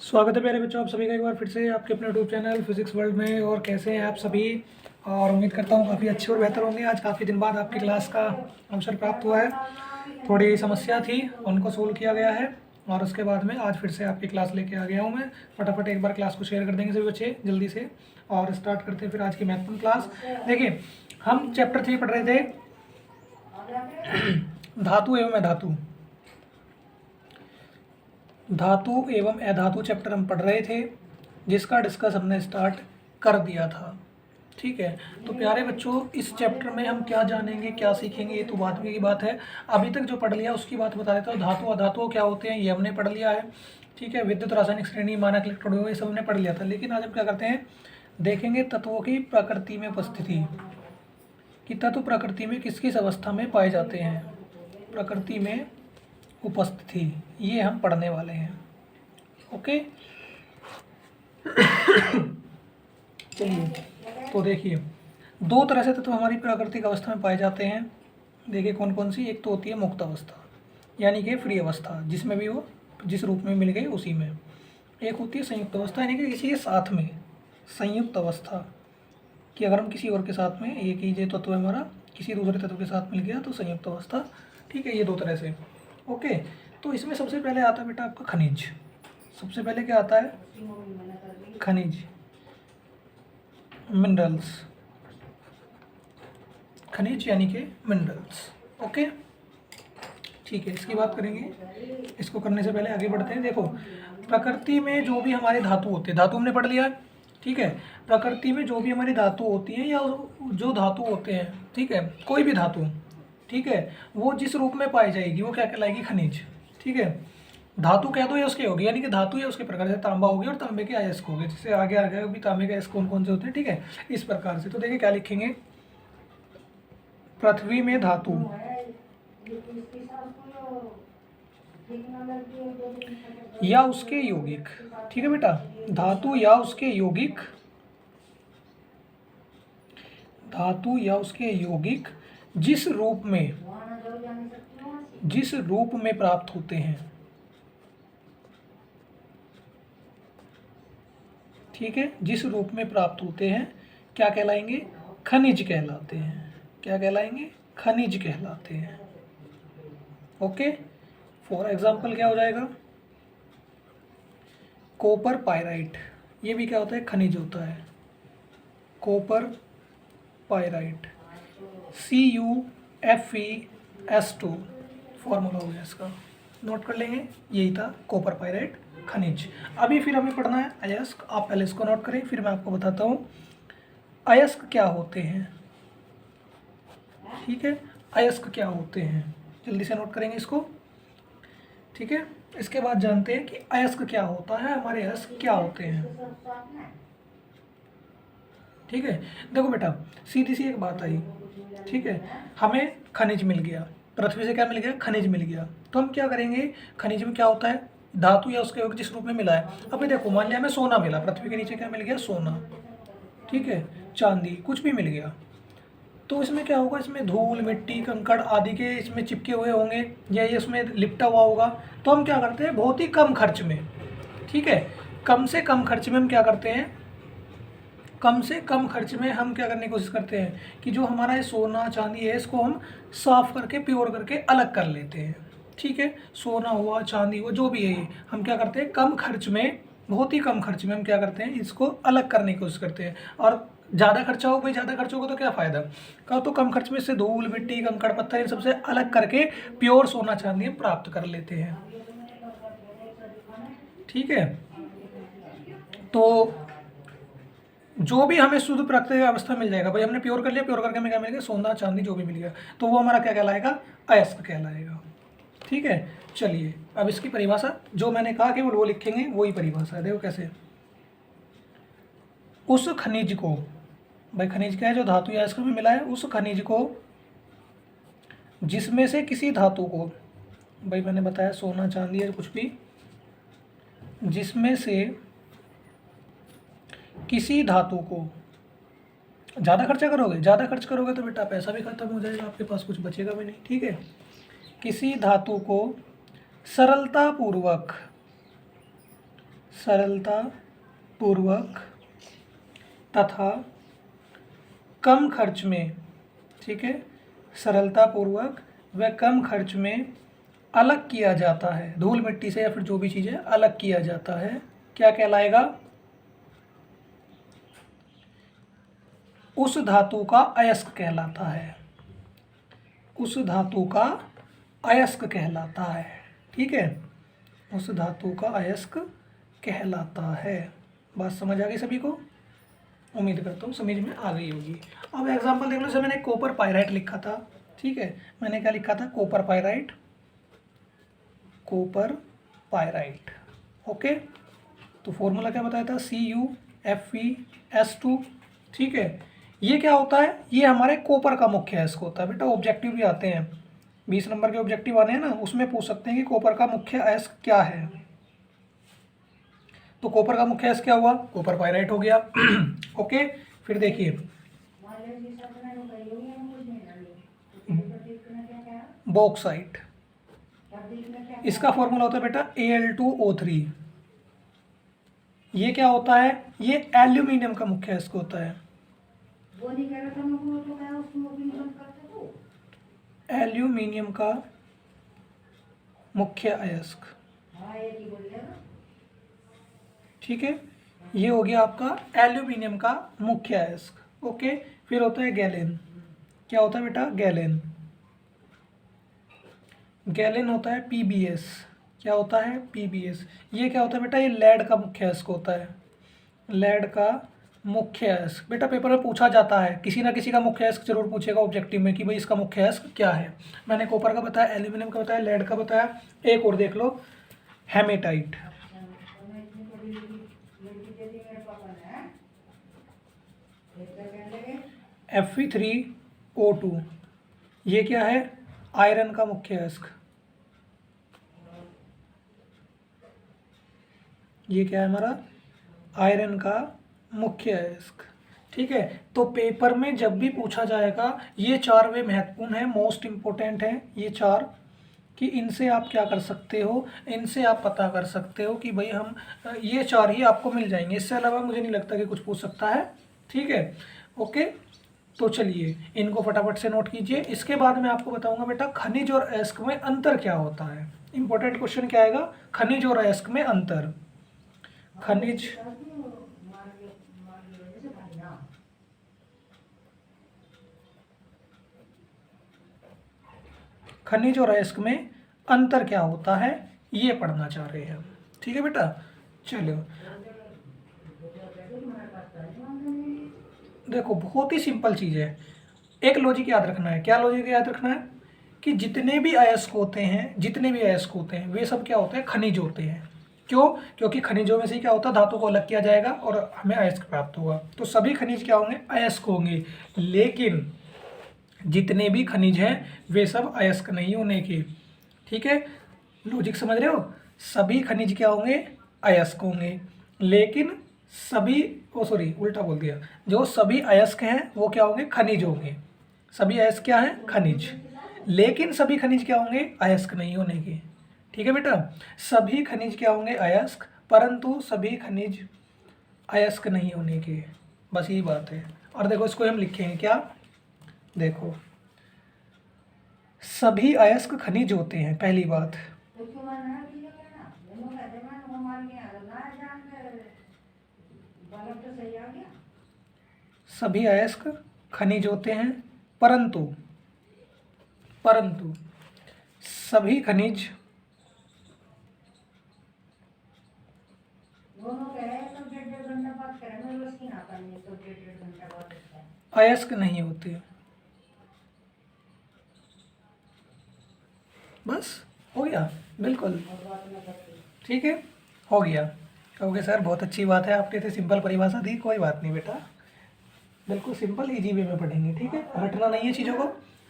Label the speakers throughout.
Speaker 1: स्वागत है प्यारे बच्चों, आप सभी का एक बार फिर से आपके अपने यूट्यूब चैनल फिजिक्स वर्ल्ड में। और कैसे हैं आप सभी? और उम्मीद करता हूँ काफ़ी अच्छे और बेहतर होंगे। आज काफ़ी दिन बाद आपकी क्लास का अवसर प्राप्त हुआ है। थोड़ी समस्या थी, उनको सोल्व किया गया है और उसके बाद में आज फिर से आपकी क्लास लेके आ गया हूँ मैं। फटाफट एक बार क्लास को शेयर कर देंगे सभी बच्चे जल्दी से और स्टार्ट करते हैं फिर आज की महत्वपूर्ण क्लास। देखिए, हम चैप्टर 3 पढ़ रहे थे धातु एवं अधातु। धातु एवं अधातु चैप्टर हम पढ़ रहे थे, जिसका डिस्कस हमने स्टार्ट कर दिया था। ठीक है, तो प्यारे बच्चों, इस चैप्टर में हम क्या जानेंगे, क्या सीखेंगे, ये तो बाद में की बात है। अभी तक जो पढ़ लिया उसकी बात बता देता हूँ। धातु अधातु क्या होते हैं ये हमने पढ़ लिया है। ठीक है, विद्युत रासायनिक श्रेणी, मानक इलेक्ट्रोड, ये सब हमने पढ़ लिया था। लेकिन आज हम क्या करते हैं, देखेंगे तत्वों की प्रकृति में उपस्थिति, कि तत्व प्रकृति में किस किस अवस्था में पाए जाते हैं। प्रकृति में उपस्थिति, ये हम पढ़ने वाले हैं। ओके, चलिए, तो देखिए, दो तरह से तत्व हमारी प्राकृतिक अवस्था में पाए जाते हैं। देखिए कौन कौन सी। एक तो होती है मुक्त अवस्था, यानी कि फ्री अवस्था, जिसमें भी वो जिस रूप में मिल गए उसी में। एक होती है संयुक्त अवस्था, यानी कि किसी के साथ में। संयुक्त अवस्था कि अगर हम किसी और के साथ में, एक ही जो तत्व है हमारा किसी दूसरे तत्व के साथ मिल गया तो संयुक्त अवस्था। ठीक है, ये दो तरह से। ओके, तो इसमें सबसे पहले आता है बेटा आपका खनिज। सबसे पहले क्या आता है? खनिज, मिनरल्स। खनिज यानी कि मिनरल्स। ओके, ठीक है, इसकी बात करेंगे। इसको करने से पहले आगे बढ़ते हैं। देखो, प्रकृति में जो भी हमारे धातु होते हैं, धातु हमने पढ़ लिया। ठीक है, प्रकृति में जो भी हमारी धातु होती है या जो धातु होते हैं, ठीक है, कोई भी धातु, ठीक है, वो जिस रूप में पाई जाएगी वो क्या कहलाएगी? खनिज। ठीक है, धातु कह दो या उसके होगी, यानी कि धातु या उसके प्रकार से तांबा हो गया और तांबे के अयस्क हो गए। जिससे आगे आ गया भी तांबे के अयस्क कौन कौन से होते हैं। ठीक है, इस प्रकार से। तो देखिए क्या लिखेंगे, पृथ्वी में धातु, या उसके यौगिक। ठीक है बेटा, धातु या उसके यौगिक, धातु या उसके यौगिक जिस रूप में प्राप्त होते हैं। ठीक है, जिस रूप में प्राप्त होते हैं क्या कहलाएंगे? खनिज कहलाते हैं। क्या कहलाएंगे? खनिज कहलाते हैं। ओके, फॉर एग्जाम्पल क्या हो जाएगा? कॉपर पायराइट, ये भी क्या होता है? खनिज होता है। कॉपर पायराइट, CuFeS2 फॉर्मूला हो गया इसका, नोट कर लेंगे। यही था कॉपर पायराइट, खनिज। अभी फिर हमें पढ़ना है अयस्क। आप पहले इसको नोट करें, फिर मैं आपको बताता हूँ अयस्क क्या होते हैं। ठीक है, अयस्क क्या होते हैं, जल्दी से नोट करेंगे इसको। ठीक है, इसके बाद जानते हैं कि अयस्क क्या होता है, हमारे अयस्क क्या होते हैं। ठीक है, देखो बेटा, सीधी सी एक बात आई। ठीक है, हमें खनिज मिल गया, पृथ्वी से क्या मिल गया? खनिज मिल गया। तो हम क्या करेंगे? खनिज में क्या होता है? धातु या उसके यौगिक जिस रूप में मिला है। अभी देखो, मान लिया हमें सोना मिला, पृथ्वी के नीचे क्या मिल गया? सोना। ठीक है, चांदी, कुछ भी मिल गया। तो इसमें क्या होगा? इसमें धूल, मिट्टी, कंकड़ आदि के इसमें चिपके हुए होंगे या ये इसमें लिपटा हुआ होगा। तो हम क्या करते हैं? बहुत ही कम खर्च में, ठीक है, कम से कम खर्च में हम क्या करते हैं? कम से कम खर्च में हम क्या करने की कोशिश करते हैं कि जो हमारा ये सोना चांदी है इसको हम साफ करके, प्योर करके अलग कर लेते हैं। ठीक है, सोना हुआ, चांदी हुआ, जो भी है ये, हम क्या करते हैं? कम खर्च में, बहुत ही कम खर्च में हम क्या करते हैं? इसको अलग करने की कोशिश करते हैं। और ज़्यादा खर्चा हो भाई, ज़्यादा खर्च होगा तो क्या फ़ायदा का? तो कम खर्च में इससे धूल, मिट्टी, कंकड़, पत्थर, इन सबसे अलग करके प्योर सोना चांदी हम प्राप्त कर लेते हैं। ठीक है, तो जो भी हमें शुद्ध प्राकृतिक अवस्था मिल जाएगा भाई, हमने प्योर कर लिया, प्योर करके हमें क्या मिल गया? सोना चांदी जो भी मिल गया, तो वो हमारा क्या कहलाएगा? अयस्क कहलाएगा। ठीक है, चलिए अब इसकी परिभाषा जो मैंने कहा कि वो लिखेंगे, वही परिभाषा है। देखो कैसे, उस खनिज को, भाई खनिज क्या है? जो धातु या अयस्क में मिला है, उस खनिज को जिसमें से किसी धातु को, भाई मैंने बताया सोना चांदी है कुछ भी, जिसमें से किसी धातु को, ज़्यादा खर्चा करोगे, ज़्यादा खर्च करोगे तो बेटा पैसा भी खत्म हो जाएगा, आपके पास कुछ बचेगा भी नहीं। ठीक है, किसी धातु को सरलतापूर्वक सरलता पूर्वक तथा कम खर्च में, ठीक है, सरलता पूर्वक व कम खर्च में अलग किया जाता है, धूल मिट्टी से या फिर जो भी चीज़ें अलग किया जाता है, क्या कहलाएगा? उस धातु का अयस्क कहलाता है, उस धातु का अयस्क कहलाता है, ठीक है, उस धातु का अयस्क कहलाता है। बात समझ आ गई सभी को? उम्मीद करता हूँ समझ में आ गई होगी। अब एग्जांपल देख लो, जैसे मैंने कॉपर पाइराइट लिखा था, ठीक है, मैंने क्या लिखा था? Copper pyrite, copper pyrite, okay. तो फॉर्मूला क्या बताया था? CuFeS2, ठीक है। ये क्या होता है? ये हमारे कॉपर का मुख्य अयस्क होता है। बेटा ऑब्जेक्टिव भी आते हैं, 20 नंबर के ऑब्जेक्टिव आने हैं ना, उसमें पूछ सकते हैं कि कॉपर का मुख्य अयस्क क्या है। तो कॉपर का मुख्य अयस्क क्या हुआ? कॉपर पाइराइट हो गया। ओके, फिर देखिए बॉक्साइट, इसका फॉर्मूला होता है बेटा Al2O3। ये क्या होता है? ये एल्यूमिनियम का मुख्य अयस्क होता है। एल्यूमिनियम का मुख्य अयस्क, ठीक है, ये हो गया आपका एल्यूमिनियम का मुख्य अयस्क। ओके, फिर होता है गैलेन। क्या होता है बेटा? गैलेन। गैलेन होता है PbS। क्या होता है? PbS। ये क्या होता है बेटा? ये लेड का मुख्य अयस्क होता है, लेड का मुख्य अयस्क। बेटा पेपर में पूछा जाता है, किसी ना किसी का मुख्य अयस्क जरूर पूछेगा ऑब्जेक्टिव में कि भाई इसका मुख्य अयस्क क्या है। मैंने कॉपर का बताया, एल्यूमिनियम का बताया, लेड का बताया। एक और देख लो, हेमेटाइट। Fe3O2, ये क्या है? आयरन का मुख्य अयस्क। ये क्या है हमारा? आयरन का मुख्य अयस्क, ठीक है। तो पेपर में जब भी पूछा जाएगा, ये चार वे महत्वपूर्ण है, मोस्ट इम्पोर्टेंट है ये चार, कि इनसे आप क्या कर सकते हो, इनसे आप पता कर सकते हो कि भाई हम ये चार ही आपको मिल जाएंगे, इससे अलावा मुझे नहीं लगता कि कुछ पूछ सकता है, ठीक है। ओके, तो चलिए इनको फटाफट से नोट कीजिए। इसके बाद मैं आपको बताऊंगा बेटा खनिज और अयस्क में अंतर क्या होता है। इंपॉर्टेंट क्वेश्चन क्या आएगा? खनिज और अयस्क में अंतर। खनिज खनिज और अयस्क में अंतर क्या होता है, ये पढ़ना चाह रहे हैं, ठीक है बेटा। चलो देखो, बहुत ही सिंपल चीज़ है, एक लॉजिक याद रखना है। क्या लॉजिक याद रखना है? कि जितने भी अयस्क होते हैं, जितने भी अयस्क होते हैं, वे सब क्या होते हैं? खनिज होते हैं। क्यों? क्योंकि खनिजों में से क्या होता है? धातु को अलग किया जाएगा और हमें अयस्क प्राप्त होगा। तो सभी खनिज क्या होंगे? अयस्क होंगे। लेकिन जितने भी खनिज हैं वे सब अयस्क नहीं होने के, ठीक है। लॉजिक समझ रहे हो? सभी खनिज क्या होंगे? अयस्क होंगे। लेकिन सभी, ओ सॉरी उल्टा बोल दिया, जो सभी अयस्क हैं वो क्या होंगे? खनिज होंगे। सभी अयस्क क्या हैं? खनिज। लेकिन सभी खनिज क्या होंगे? अयस्क नहीं होने के, ठीक है बेटा। सभी खनिज क्या होंगे? अयस्क, परंतु सभी खनिज अयस्क नहीं होने के, बस यही बात है। और देखो इसको हम लिखेंगे क्या? देखो, सभी अयस्क खनिज होते हैं, पहली बात। सभी अयस्क खनिज होते हैं, परंतु परंतु सभी खनिज अयस्क नहीं होते। बस हो गया, बिल्कुल ठीक है, हो गया। कहोगे सर बहुत अच्छी बात है, आपने तो सिंपल परिभाषा दी। कोई बात नहीं बेटा, बिल्कुल सिंपल इजी वे में पढ़ेंगे, ठीक है। रटना नहीं है चीज़ों को।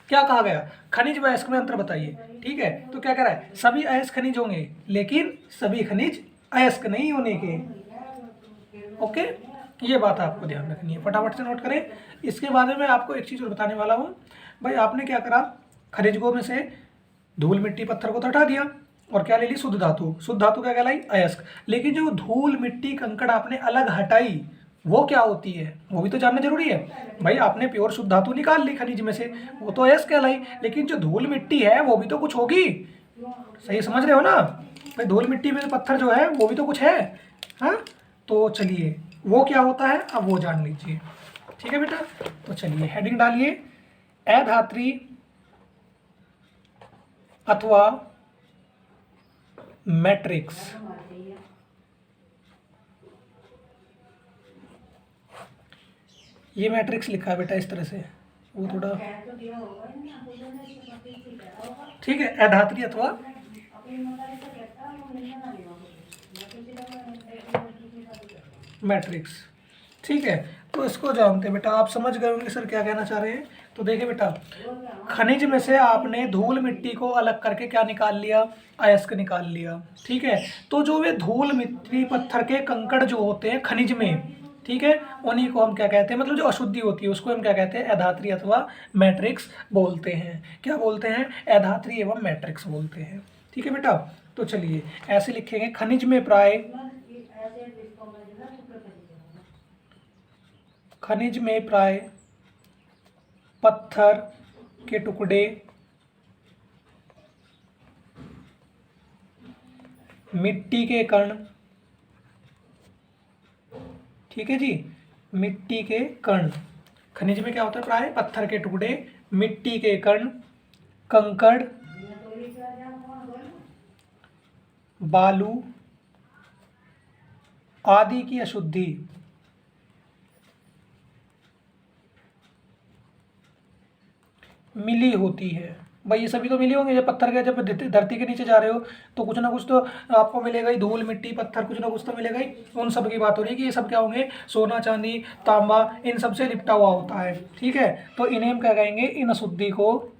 Speaker 1: क्या कहा गया? खनिज व अयस्क में अंतर बताइए, ठीक है। तो क्या कह रहा है? सभी अयस्क खनिज होंगे, लेकिन सभी खनिज अयस्क नहीं होने के। ओके, ये बात आपको ध्यान रखनी है, फटाफट से नोट करें। इसके बाद में आपको एक चीज़ और बताने वाला हूँ। भाई आपने क्या करा? खनिजों में से धूल मिट्टी पत्थर को तो हटा दिया, और क्या ले ली, शुद्ध धातु। शुद्ध धातु क्या कहलाई, अयस्क। लेकिन जो धूल मिट्टी कंकड़ आपने अलग हटाई वो क्या होती है, वो भी तो जानना जरूरी है भाई। आपने प्योर शुद्ध धातु निकाल ली खनिज में से, वो तो अयस्क कहलाई, लेकिन जो धूल मिट्टी है वो भी तो कुछ होगी। सही समझ रहे हो ना भाई, धूल मिट्टी में पत्थर जो है वो भी तो कुछ है। हाँ, तो चलिए वो क्या होता है अब वो जान लीजिए। ठीक है बेटा, तो चलिए हेडिंग डालिए, अधात्री अथवा मैट्रिक्स। ये मैट्रिक्स लिखा है बेटा इस तरह से, वो थोड़ा ठीक है, अधात्री अथवा मैट्रिक्स। ठीक है, तो इसको जानते हैं बेटा, आप समझ गए होंगे सर क्या कहना चाह रहे हैं। तो देखिए बेटा, खनिज में से आपने धूल मिट्टी को अलग करके क्या निकाल लिया, अयस्क निकाल लिया। ठीक है, तो जो वे धूल मिट्टी पत्थर के कंकड़ जो होते हैं खनिज में, ठीक है, उन्हीं को हम क्या कहते हैं, मतलब जो अशुद्धि होती है उसको हम क्या कहते हैं, अधात्री अथवा मैट्रिक्स बोलते हैं। क्या बोलते हैं, अधात्री एवं मैट्रिक्स बोलते हैं। ठीक है बेटा, तो चलिए ऐसे लिखेंगे, खनिज में प्राय, खनिज में प्राय पत्थर के टुकड़े मिट्टी के कण, ठीक है जी, मिट्टी के कण। खनिज में क्या होता है, प्राय पत्थर के टुकड़े, मिट्टी के कण, कंकड़, बालू आदि की अशुद्धि मिली होती है। भाई ये सभी तो मिली होंगे, जब पत्थर के, जब धरती के नीचे जा रहे हो तो कुछ ना कुछ तो आपको मिलेगा ही, धूल मिट्टी पत्थर कुछ ना कुछ तो मिलेगा ही। उन सब की बात हो रही है कि ये सब क्या होंगे, सोना चांदी तांबा इन सब से लिपटा हुआ होता है। ठीक है, तो इन्हें हम क्या कहेंगे, इन अशुद्धि को,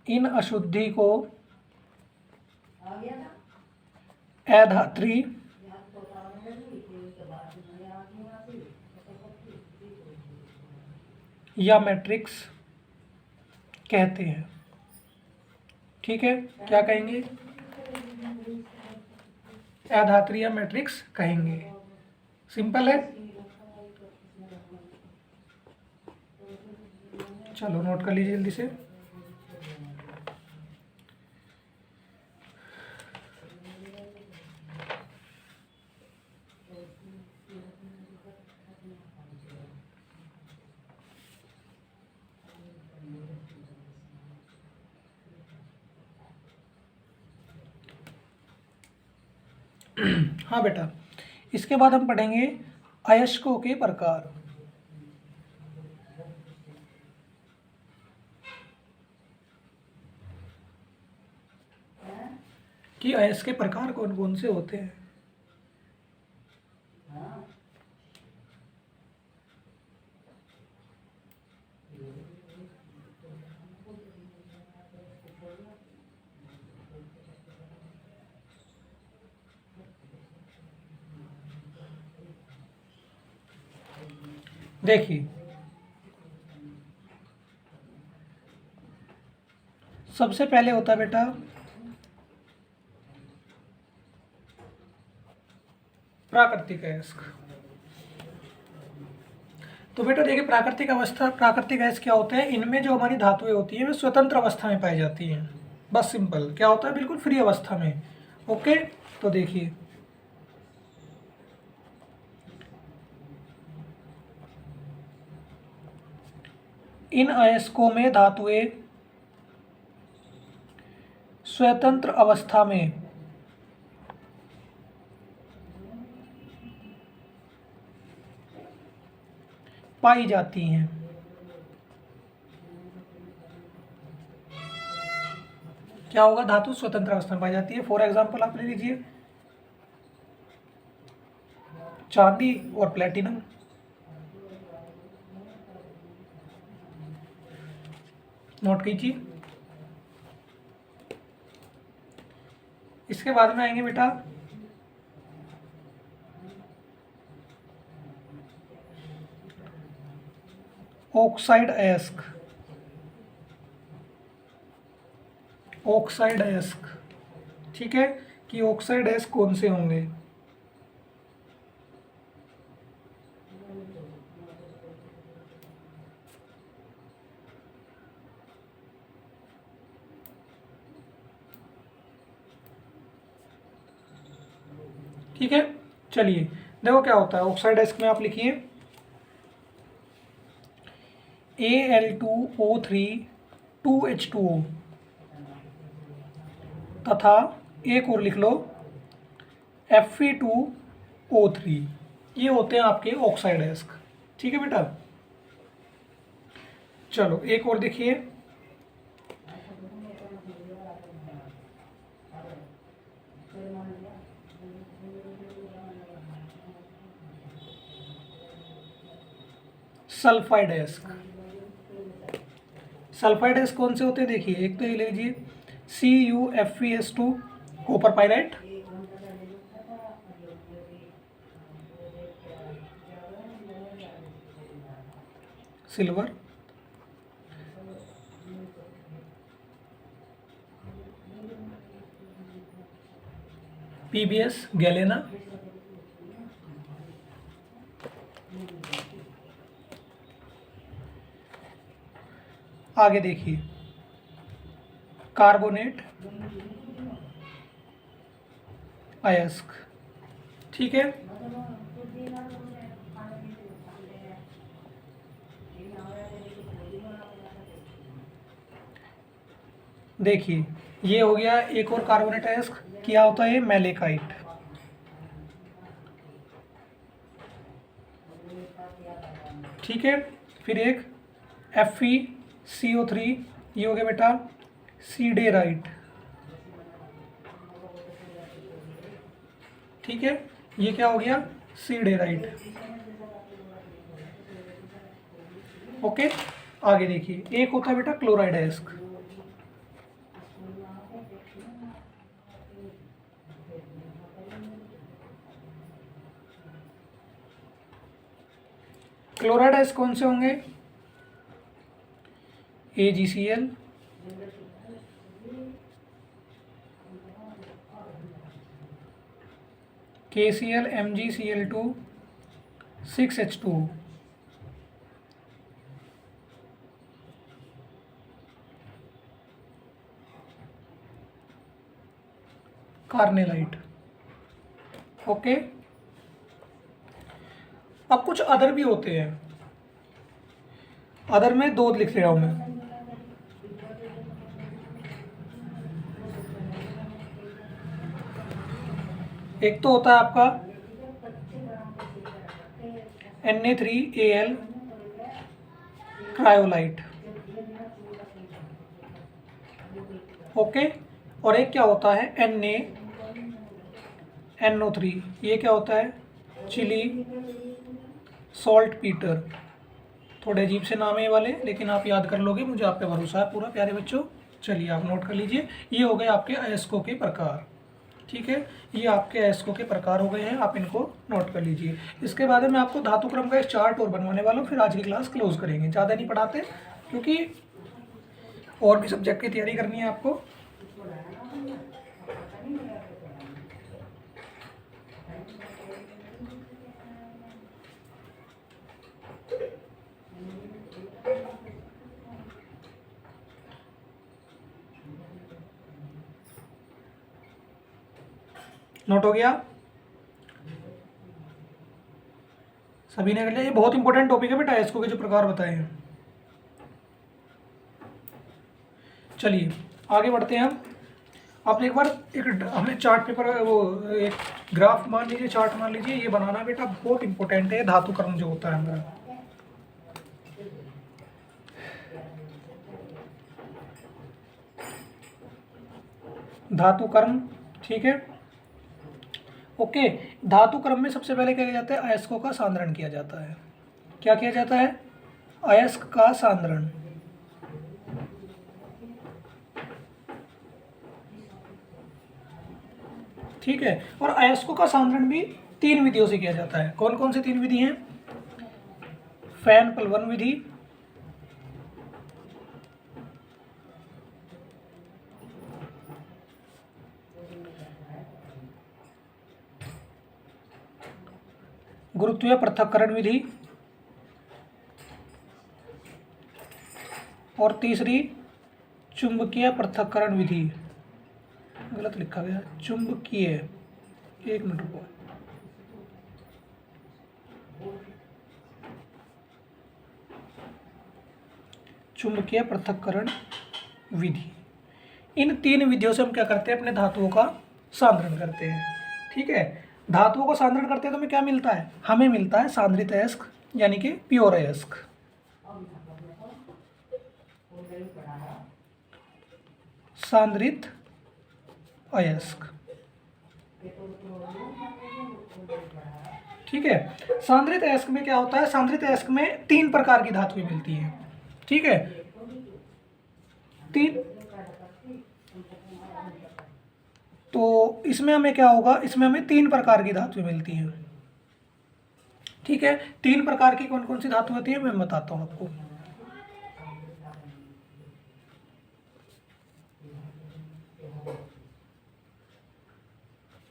Speaker 1: इन अशुद्धि को अधात्री या मैट्रिक्स कहते हैं। ठीक है, क्या कहेंगे, अधात्री या मैट्रिक्स कहेंगे। सिंपल है, चलो नोट कर लीजिए जल्दी से। हाँ बेटा, इसके बाद हम पढ़ेंगे अयस्कों के प्रकार। कि अयस्क के प्रकार कौन कौन से होते हैं। देखिए, सबसे पहले होता है बेटा प्राकृतिक अयस्क। तो बेटा देखिए, प्राकृतिक अवस्था, प्राकृतिक अयस्क क्या होते हैं, इनमें जो हमारी धातुएं होती हैं वे स्वतंत्र अवस्था में पाई जाती हैं। बस सिंपल, क्या होता है, बिल्कुल फ्री अवस्था में। ओके, तो देखिए, इन अयस्कों में धातुएं स्वतंत्र अवस्था में पाई जाती हैं। क्या होगा, धातु स्वतंत्र अवस्था में पाई जाती है। फॉर एग्जाम्पल आप ले लीजिए चांदी और प्लेटिनम। नोट कीजिए। इसके बाद में आएंगे बेटा ऑक्साइड अयस्क। ऑक्साइड अयस्क ठीक है, कि ऑक्साइड एस कौन से होंगे। ठीक है, चलिए देखो क्या होता है। ऑक्साइड एस में आप लिखिए Al2O3 2H2O, तथा एक और लिख लो Fe2O3। ये होते हैं आपके ऑक्साइड एस। ठीक है बेटा, चलो एक और देखिए। Sulphide S. सल्फाइड एस कौन से होते हैं देखिए, एक तो ये लीजिए CuFeS2 copper pyrite, silver, PbS galena, आगे देखिए कार्बोनेट, अयस्क। ठीक है, देखिए ये हो गया एक और कार्बोनेट अयस्क, क्या होता है मैलेकाइट। ठीक है, फिर एक FeCO3, ये हो गया बेटा सीडेराइट। ठीक है, ये क्या हो गया सीडेराइट। ओके, आगे देखिए एक होता है बेटा क्लोराइड अयस्क। क्लोराइड अयस्क कौन से होंगे, AgCl, KCl, MgCl2, 6H2O, carnallite. Okay, अब कुछ अदर भी होते हैं। अदर में दो लिख रहा हूं मैं। एक तो होता है आपका Na3Al क्रायोलाइट। ओके, और एक क्या होता है NaNO3, ये क्या होता है चिली सॉल्ट पीटर। थोड़े अजीब से नाम है ये वाले, लेकिन आप याद कर लोगे, मुझे आप पे भरोसा है पूरा प्यारे बच्चों। चलिए आप नोट कर लीजिए, ये हो गए आपके अयस्कों के प्रकार। ठीक है, ये आपके अयस्कों के प्रकार हो गए हैं, आप इनको नोट कर लीजिए। इसके बाद मैं आपको धातु क्रम का एक चार्ट और बनवाने वाला हूँ, फिर आज की क्लास क्लोज करेंगे। ज़्यादा नहीं पढ़ाते, क्योंकि और भी सब्जेक्ट की तैयारी करनी है आपको। नोट हो गया, सभी ने कर लिया। ये बहुत इंपॉर्टेंट टॉपिक है बेटा, अयस्कों के जो प्रकार बताए हैं। चलिए आगे बढ़ते हैं हम। आपने एक बार एक हमें चार्ट पेपर, वो एक ग्राफ मान लीजिए, चार्ट मान लीजिए, ये बनाना बेटा बहुत इंपॉर्टेंट है। धातु क्रम जो होता है हमारा, धातु क्रम। ठीक है, ओके, धातु क्रम में सबसे पहले क्या किया जाता है, अयस्कों का सांद्रण किया जाता है। क्या किया जाता है, अयस्क का सांद्रण। ठीक है, और अयस्कों का सांद्रण भी 3 विधियों से किया जाता है। कौन कौन सी 3 विधि हैं, फैन पलवन विधि, गुरुत्वीय पृथक्करण विधि, और तीसरी चुंबकीय पृथक्करण विधि। गलत लिखा गया, चुंबकीय, एक मिनट रुको, चुंबकीय पृथक्करण विधि। इन 3 विधियों से हम क्या करते हैं, अपने धातुओं का सांद्रण करते हैं। ठीक है, धातुओं को सांद्रण करते हैं तो हमें क्या मिलता है, हमें मिलता है सांद्रित अयस्क यानी कि प्योर अयस्क। सांद्रित अयस्क, ठीक है। सांद्रित अयस्क में क्या होता है, सांद्रित अयस्क में 3 प्रकार की धातुएं मिलती हैं। ठीक है, 3, तो इसमें हमें क्या होगा, इसमें हमें 3 प्रकार की धातुएं मिलती हैं। ठीक है, 3 प्रकार की कौन कौन सी धातु होती है मैं बताता हूं आपको।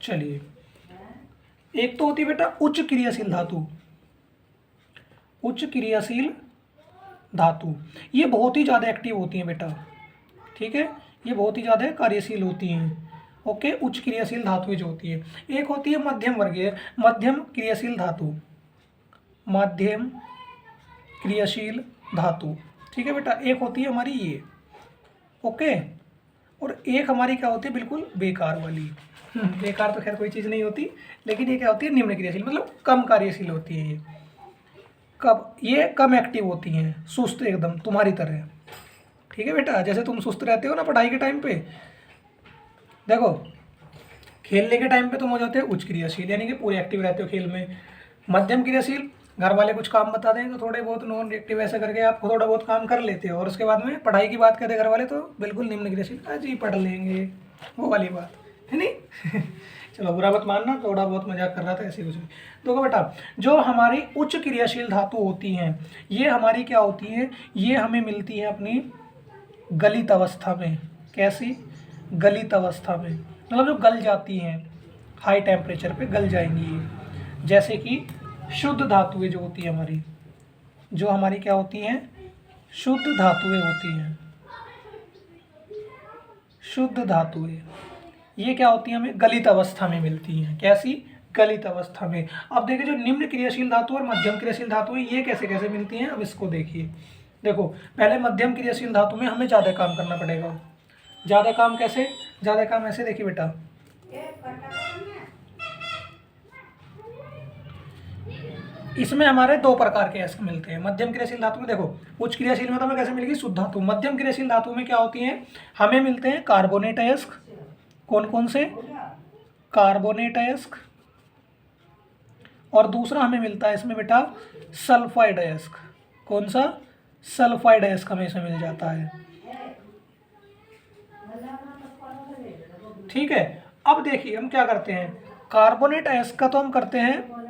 Speaker 1: चलिए, एक तो होती है बेटा उच्च क्रियाशील धातु। उच्च क्रियाशील धातु ये बहुत ही ज़्यादा एक्टिव होती हैं बेटा। ठीक है, ये बहुत ही ज़्यादा कार्यशील होती हैं। ओके, उच्च क्रियाशील धातुएं जो होती है। एक होती है मध्यम वर्गीय, मध्यम क्रियाशील धातु, मध्यम क्रियाशील धातु। ठीक है बेटा, एक होती है हमारी ये। ओके, और एक हमारी क्या होती है, बिल्कुल बेकार वाली। बेकार तो खैर कोई चीज़ नहीं होती, लेकिन ये क्या होती है, निम्न क्रियाशील, मतलब कम कार्यशील होती है ये। कब, ये कम एक्टिव होती हैं, सुस्त एकदम तुम्हारी तरह। ठीक है बेटा, जैसे तुम सुस्त रहते हो ना पढ़ाई के टाइम पे, देखो खेलने के टाइम पे तुम हो जाते हो उच्च क्रियाशील, यानी कि पूरे एक्टिव रहते हो खेल में। मध्यम क्रियाशील, घर वाले कुछ काम बता दें तो थोड़े बहुत नॉन एक्टिव ऐसा करके आप थोड़ा बहुत काम कर लेते हो, और उसके बाद में पढ़ाई की बात करते हैं घर वाले तो बिल्कुल निम्न क्रियाशील, जी पढ़ लेंगे, वो वाली बात है नहीं। चलो बुरा मत मानना, थोड़ा बहुत मजाक कर रहा था, ऐसे कुछ नहीं। तो बेटा जो हमारी उच्च क्रियाशील धातु होती हैं, ये हमारी क्या होती है, ये हमें मिलती है अपनी गलित अवस्था में। कैसी, गलित अवस्था में, मतलब जो गल जाती हैं, हाई टेम्परेचर पे गल जाएंगी ये। जैसे कि शुद्ध धातुएं जो होती है हमारी, जो हमारी क्या होती हैं, शुद्ध धातुएं होती हैं। शुद्ध धातुएं ये क्या होती हैं, हमें गलित अवस्था में मिलती हैं। कैसी, गलित अवस्था में। अब देखिए जो निम्न क्रियाशील धातु और मध्यम क्रियाशील धातु है, ये कैसे कैसे मिलती हैं, अब इसको देखिए। देखो पहले मध्यम क्रियाशील धातु में हमें ज़्यादा काम करना पड़ेगा। ज़्यादा काम कैसे, ज़्यादा काम ऐसे, देखिए बेटा इसमें हमारे 2 प्रकार के अयस्क मिलते हैं मध्यम क्रियाशील धातु में। देखो उच्च क्रियाशील में तो हमें कैसे मिलेगी, शुद्ध धातु। मध्यम क्रियाशील धातु में क्या होती हैं, हमें मिलते हैं कार्बोनेट अयस्क। कौन कौन से, कार्बोनेट अयस्क, और दूसरा हमें मिलता है इसमें बेटा सल्फाइड अयस्क। कौन सा, सल्फाइड अयस्क हमें इसमें मिल जाता है। ठीक है, अब देखिए हम क्या करते हैं, कार्बोनेट अयस्क का तो हम करते हैं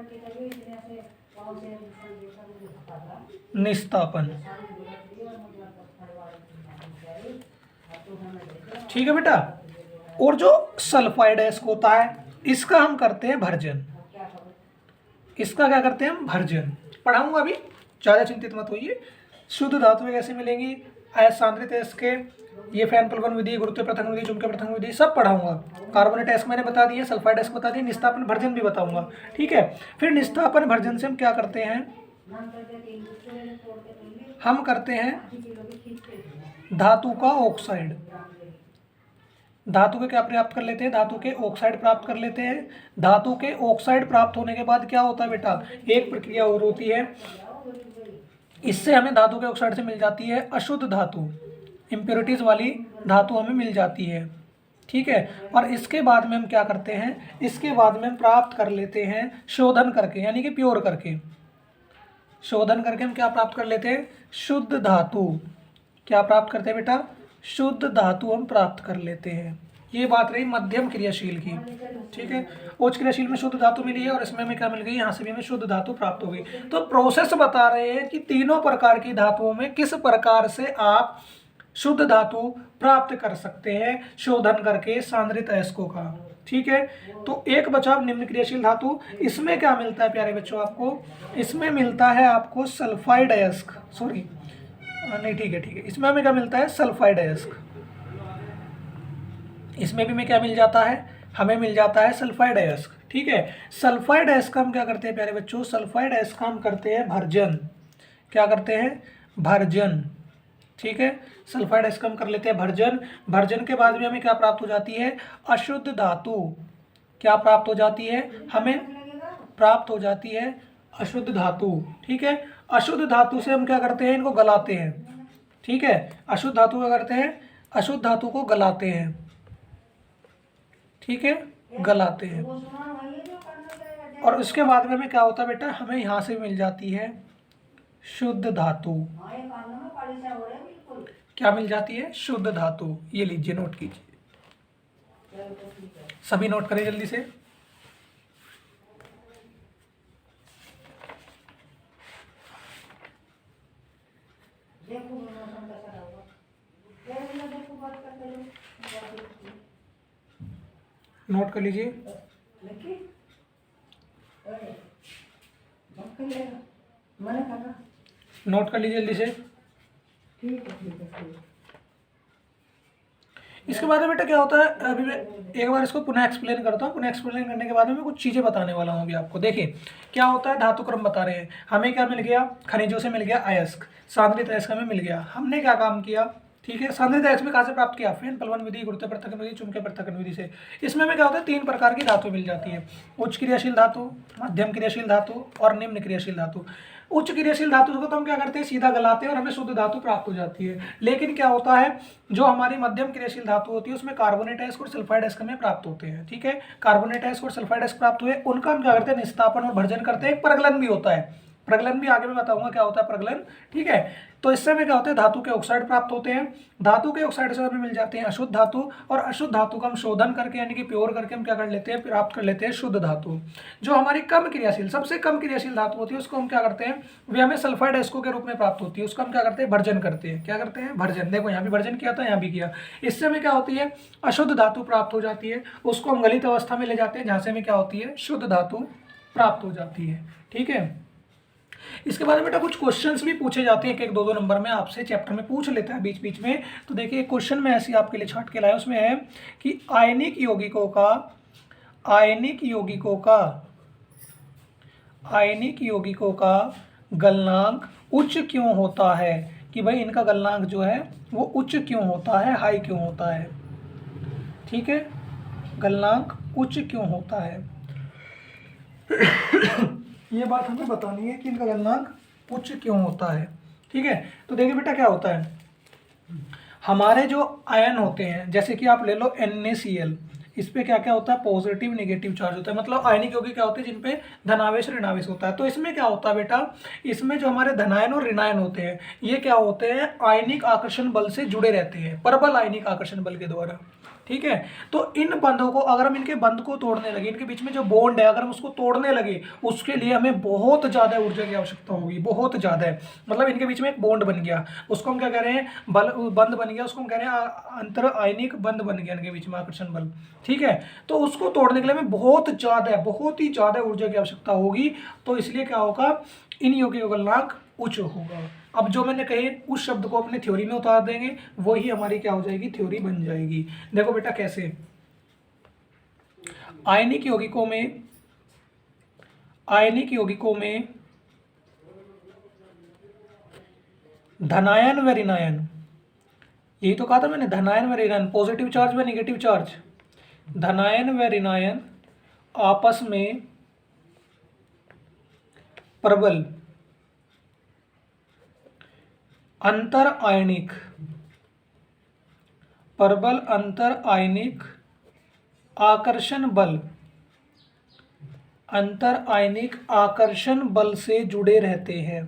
Speaker 1: निस्तापन। ठीक है बेटा, और जो सल्फाइड अयस्क होता है इसका हम करते हैं भर्जन। इसका क्या करते हैं हम, भर्जन। पढ़ाऊंगा अभी, ज़्यादा चिंतित मत होइए। शुद्ध धातुएं कैसे मिलेंगी, सांद्रित अयस्क के, ये फैन-पुलवन विधि, गुरुत्वीय पृथक्करण विधि, चुंबकीय पृथक्करण विधि सब पढ़ाऊंगा। कार्बोनेट अयस्क मैंने बता दिया, सल्फाइड अयस्क बता दिया, निस्तापन भर्जन भी बताऊंगा। ठीक है, फिर निस्तापन भर्जन से हम क्या करते हैं, हम करते हैं धातु का ऑक्साइड। धातु के क्या प्राप्त कर लेते हैं, धातु के ऑक्साइड प्राप्त कर लेते हैं। धातु के ऑक्साइड प्राप्त होने के बाद क्या होता है बेटा, एक प्रक्रिया और होती है, इससे हमें धातु के ऑक्साइड से मिल जाती है अशुद्ध धातु, इम्प्योरिटीज वाली धातु हमें मिल जाती है। ठीक है, और इसके बाद में हम क्या करते हैं, इसके बाद में हम प्राप्त कर लेते हैं शोधन करके, यानी कि प्योर करके। शोधन करके हम क्या प्राप्त कर लेते हैं, शुद्ध धातु। क्या प्राप्त करते हैं बेटा, शुद्ध धातु हम प्राप्त कर लेते हैं। ये बात रही मध्यम क्रियाशील की। ठीक है, उच्च क्रियाशील में शुद्ध धातु मिली है और इसमें हमें क्या मिल गई, यहाँ से भी हमें शुद्ध धातु प्राप्त हो गई। तो प्रोसेस बता रहे हैं कि तीनों प्रकार की धातुओं में किस प्रकार से आप शुद्ध धातु प्राप्त कर सकते हैं शोधन करके सांद्रित अयस्कों का। ठीक है। तो एक बचा निम्न क्रियाशील धातु, इसमें क्या मिलता है प्यारे बच्चों आपको, इसमें मिलता है आपको सल्फाइड अयस्क, सॉरी नहीं ठीक है, इसमें हमें क्या मिलता है, सल्फाइड अयस्क। इसमें भी हमें क्या मिल जाता है, हमें मिल जाता है सल्फाइड अयस्क, ठीक है। सल्फाइड अयस्क का हम क्या करते हैं प्यारे बच्चों, सल्फाइड अयस्क का हम करते हैं भर्जन, क्या करते हैं, भर्जन, ठीक है। सल्फाइड अयस्क हम कर लेते हैं भर्जन। भर्जन के बाद में हमें क्या प्राप्त हो जाती है, अशुद्ध धातु, क्या प्राप्त हो जाती है, हमें प्राप्त हो जाती है अशुद्ध धातु, ठीक है। अशुद्ध धातु से हम क्या करते हैं, इनको गलाते हैं, ठीक है। अशुद्ध धातु क्या करते हैं, अशुद्ध धातु को गलाते हैं, ठीक है, गलाते हैं। और उसके बाद में हमें क्या होता है बेटा, हमें यहाँ से मिल जाती है शुद्ध धातु, क्या मिल जाती है, शुद्ध धातु। ये लीजिए नोट कीजिए, सभी नोट करें जल्दी से। नोट कर लीजिए, नोट कर लीजिए जल्दी से। इसके बाद में बेटा क्या होता है, अभी मैं एक बार इसको पुनः एक्सप्लेन करता हूँ। पुनः एक्सप्लेन करने के बाद में मैं कुछ चीज़ें बताने वाला हूँ अभी आपको। देखिए क्या होता है, धातु क्रम बता रहे हैं। हमें क्या मिल गया, खनिजों से मिल गया अयस्क, सांद्रित अयस्क हमें मिल गया। हमने क्या काम किया, ठीक है, सांद्रित अयस्क में कहाँ से प्राप्त किया, फेन पलवन विधि, गुरुत्व पृथक्करण विधि, चुंबकीय पृथक्करण विधि से। इसमें हमें क्या होता है, 3 प्रकार की धातु मिल जाती है, उच्च क्रियाशील धातु, मध्यम क्रियाशील धातु और निम्न क्रियाशील धातु। उच्च क्रियाशील धातु को तो हम क्या करते हैं, सीधा गलाते हैं और हमें शुद्ध धातु प्राप्त हो जाती है। लेकिन क्या होता है, जो हमारी मध्यम क्रियाशील धातु होती है उसमें कार्बोनेट अयस्क और सल्फाइड अयस्क हमें प्राप्त होते हैं, ठीक है। कार्बोनेट अयस्क और सल्फाइड अयस्क प्राप्त हुए, उनका हम क्या करते हैं, निस्तापन और भर्जन करते हैं। एक प्रगलन भी होता है, प्रगलन भी आगे मैं बताऊंगा क्या होता है प्रगलन, ठीक है। तो इससे हमें क्या होता है, धातु के ऑक्साइड प्राप्त होते हैं। धातु के ऑक्साइड से हमें मिल जाते हैं अशुद्ध धातु, और अशुद्ध धातु का हम शोधन करके यानी कि प्योर करके हम क्या कर लेते हैं, प्राप्त कर लेते हैं शुद्ध धातु। जो हमारी कम क्रियाशील, सबसे कम क्रियाशील धातु होती है उसको हम क्या करते हैं, वे हमें सल्फाइड अयस्कों के रूप में प्राप्त होती है, उसको हम क्या करते हैं, भर्जन करते हैं। क्या करते हैं, भर्जन। देखो यहाँ भी भर्जन किया था, यहाँ भी किया। इससे हमें क्या होती है, अशुद्ध धातु प्राप्त हो जाती है, उसको हम गलित अवस्था में ले जाते हैं, जहाँ से हमें क्या होती है, शुद्ध धातु प्राप्त हो जाती है, ठीक है। इसके बाद में बेटा कुछ क्वेश्चंस भी पूछे जाते हैं, एक 2 नंबर में आपसे चैप्टर में पूछ लेते हैं बीच बीच में। तो देखिए क्वेश्चन में ऐसे आपके लिए छाट के लाया, उसमें है कि आयनिक यौगिकों का गलनांक उच्च क्यों होता है, कि भाई इनका गलनांक जो है वो उच्च क्यों होता है, हाई क्यों होता है, ठीक है, गलनांक उच्च क्यों होता है। ये बात हमें बतानी है कि इनका गलनांक उच्च क्यों होता है, ठीक है। तो देखिए बेटा क्या होता है, हमारे जो आयन होते हैं, जैसे कि आप ले लो NaCl, इस पे क्या क्या होता है, पॉजिटिव नेगेटिव चार्ज होता है। मतलब आयनिक यौगिक क्या होते हैं, जिन पे धनावेश ऋणावेश होता है। तो इसमें क्या होता है बेटा, इसमें जो हमारे धनायन और ऋणायन होते हैं, ये क्या होते हैं, आयनिक आकर्षण बल से जुड़े रहते हैं, प्रबल आयनिक आकर्षण बल के द्वारा, ठीक है। तो इन बंधों को अगर हम इनके बंध को तोड़ने लगे, इनके बीच में जो बॉन्ड है अगर हम उसको तोड़ने लगे, उसके लिए हमें बहुत ज़्यादा ऊर्जा की आवश्यकता होगी, बहुत ज़्यादा है। मतलब इनके बीच में एक बॉन्ड बन गया, उसको हम क्या कह रहे हैं, बल, बंध बन गया, उसको हम कह रहे हैं अंतर आयनिक बंध बन गया इनके बीच में आकर्षण बल, ठीक है। तो उसको तोड़ने के लिए हमें बहुत ही ज़्यादा ऊर्जा की आवश्यकता होगी। तो इसलिए क्या होगा, इन यौगिकों का गलनांक उच्च होगा। अब जो मैंने कही उस शब्द को अपने थ्योरी में उतार देंगे, वही हमारी क्या हो जाएगी, थ्योरी बन जाएगी। देखो बेटा कैसे, आयनिक यौगिकों में धनायन व ऋणायन, यही तो कहा था मैंने, धनायन व ऋणायन, पॉजिटिव चार्ज व नेगेटिव चार्ज, धनायन व ऋणायन आपस में प्रबल अंतर आयनिक आकर्षण बल से जुड़े रहते हैं,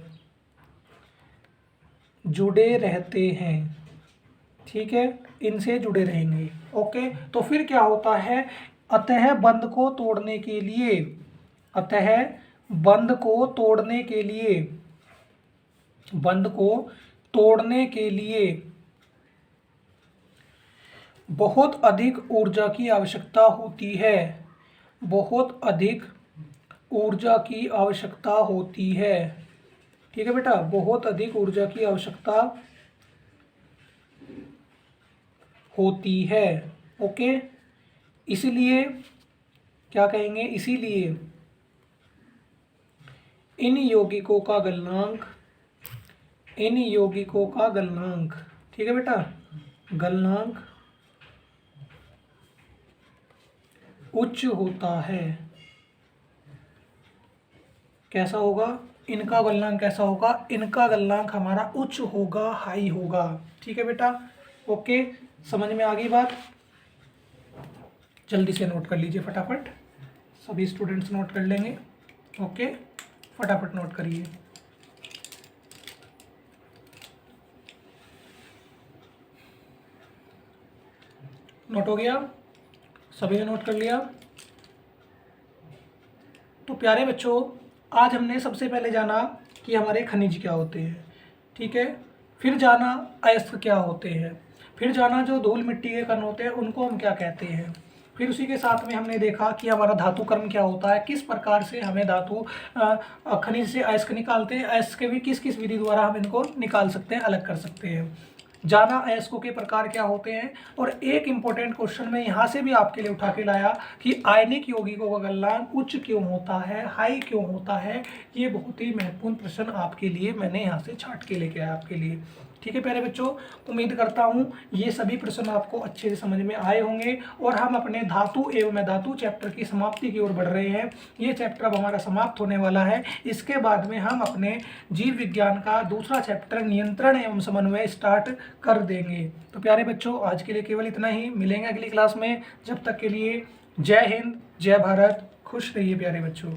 Speaker 1: ठीक है, इनसे जुड़े रहेंगे। ओके, तो फिर क्या होता है, अतः बंध को तोड़ने के लिए बहुत अधिक ऊर्जा की आवश्यकता होती है, बहुत अधिक ऊर्जा की आवश्यकता होती है। ठीक है बेटा, बहुत अधिक ऊर्जा की आवश्यकता होती है। ओके, इसीलिए क्या कहेंगे, इसीलिए इन यौगिकों का गलनांक, इन यौगिकों का गलनांक, ठीक है बेटा, गलनांक उच्च होता है। कैसा होगा, इनका गलनांक कैसा होगा, इनका गलनांक हमारा उच्च होगा, हाई होगा। ठीक है बेटा, ओके, समझ में आ गई बात। जल्दी से नोट कर लीजिए फटाफट, सभी स्टूडेंट्स नोट कर लेंगे। ओके, फटाफट नोट करिए। नोट हो गया, सभी ने नोट कर लिया। तो प्यारे बच्चों, आज हमने सबसे पहले जाना कि हमारे खनिज क्या होते हैं, ठीक है, फिर जाना अयस्क क्या होते हैं, फिर जाना जो धूल मिट्टी के कण होते हैं उनको हम क्या कहते हैं, फिर उसी के साथ में हमने देखा कि हमारा धातु कर्म क्या होता है, किस प्रकार से हमें धातु खनिज से अयस्क निकालते हैं, अयस्क के भी किस किस विधि द्वारा हम इनको निकाल सकते हैं, अलग कर सकते हैं। जाना अयस्कों के प्रकार क्या होते हैं। और एक इंपॉर्टेंट क्वेश्चन मैं यहाँ से भी आपके लिए उठा के लाया कि आयनिक यौगिकों का गलनांक उच्च क्यों होता है, हाई क्यों होता है। ये बहुत ही महत्वपूर्ण प्रश्न आपके लिए मैंने यहाँ से छांट के लेके आया आपके लिए। ठीक है प्यारे बच्चों, उम्मीद करता हूँ ये सभी प्रश्न आपको अच्छे से समझ में आए होंगे और हम अपने धातु एवं धातु चैप्टर की समाप्ति की ओर बढ़ रहे हैं। ये चैप्टर अब हमारा समाप्त होने वाला है। इसके बाद में हम अपने जीव विज्ञान का दूसरा चैप्टर नियंत्रण एवं समन्वय स्टार्ट कर देंगे। तो प्यारे बच्चों, आज के लिए केवल इतना ही, मिलेंगे अगली क्लास में। जब तक के लिए जय हिंद, जय भारत, खुश रहिए प्यारे बच्चों।